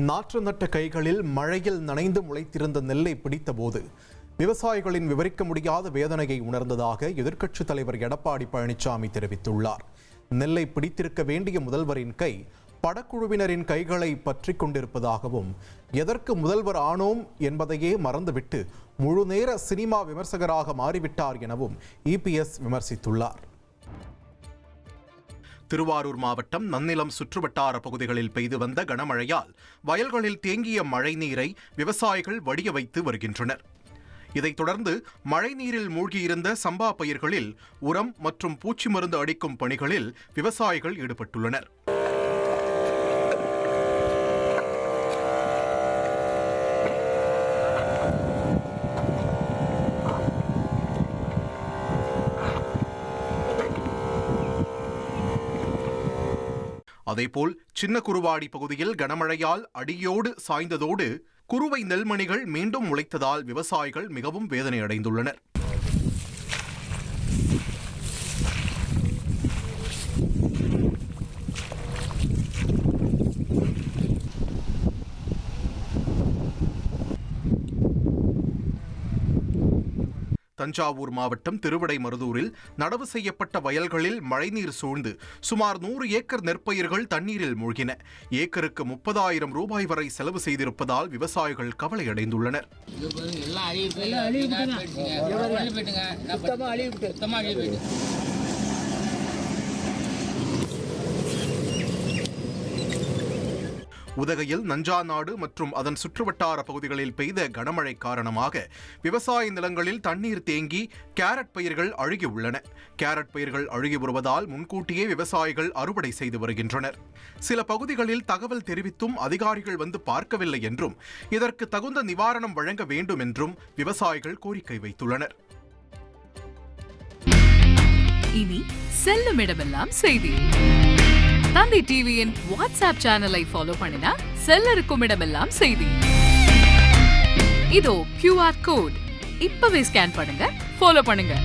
நாற்று நட்ட கைகளில் மழையில் நனைந்து முளைத்திருந்த நெல்லை பிடித்தபோது விவசாயிகளின் விவரிக்க முடியாத வேதனையை உணர்ந்ததாக எதிர்க்கட்சித் தலைவர் எடப்பாடி பழனிசாமி தெரிவித்துள்ளார். நெல்லை பிடித்திருக்க வேண்டிய முதல்வரின் கை படக்குழுவினரின் கைகளை பற்றி கொண்டிருப்பதாகவும், எதற்கு முதல்வர் ஆனோம் என்பதையே மறந்துவிட்டு முழுநேர சினிமா விமர்சகராக மாறிவிட்டார் எனவும் இபிஎஸ் விமர்சித்துள்ளார். திருவாரூர் மாவட்டம் நன்னிலம் சுற்றுவட்டார பகுதிகளில் பெய்து வந்த கனமழையால் வயல்களில் தேங்கிய மழைநீரை விவசாயிகள் வடிய வைத்து வருகின்றனர். இதைத் தொடர்ந்து மழைநீரில் மூழ்கியிருந்த சம்பா பயிர்களில் உரம் மற்றும் பூச்சி மருந்து அடிக்கும் பணிகளில் விவசாயிகள் ஈடுபட்டுள்ளனர். அதேபோல் சின்ன குருவாடி பகுதியில் கனமழையால் அடியோடு சாய்ந்ததோடு குறுவை நெல்மணிகள் மீண்டும் முளைத்ததால் விவசாயிகள் மிகவும் வேதனை அடைந்துள்ளனர். தஞ்சாவூர் மாவட்டம் திருவிடைமருதூரில் நடவு செய்யப்பட்ட வயல்களில் மழைநீர் சூழ்ந்து சுமார் 100 ஏக்கர் நெற்பயிர்கள் தண்ணீரில் மூழ்கின. ஏக்கருக்கு 30,000 ரூபாய் வரை செலவு செய்திருப்பதால் விவசாயிகள் கவலை அடைந்துள்ளனர். உதகையில் நஞ்சாநாடு மற்றும் அதன் சுற்றுவட்டார பகுதிகளில் பெய்த கனமழை காரணமாக விவசாய நிலங்களில் தண்ணீர் தேங்கி கேரட் பயிர்கள் அழுகி உள்ளன. கேரட் பயிர்கள் அழுகி வருவதால் முன்கூட்டியே விவசாயிகள் அறுவடை செய்து வருகின்றனர். சில பகுதிகளில் தகவல் தெரிவித்தும் அதிகாரிகள் வந்து பார்க்கவில்லை என்றும், இதற்கு தகுந்த நிவாரணம் வழங்க வேண்டும் என்றும் விவசாயிகள் கோரிக்கை வைத்துள்ளனர். இனி செல்லும் இடமெல்லாம் செய்தி. தந்தி டிவியின் வாட்ஸ்அப் சேனலை ஃபாலோ பண்ணினா செல்ல இருக்கும் இடமெல்லாம் செய்தி. இதோ QR கோட் இப்பவே ஸ்கேன் பண்ணுங்க, ஃபாலோ பண்ணுங்க.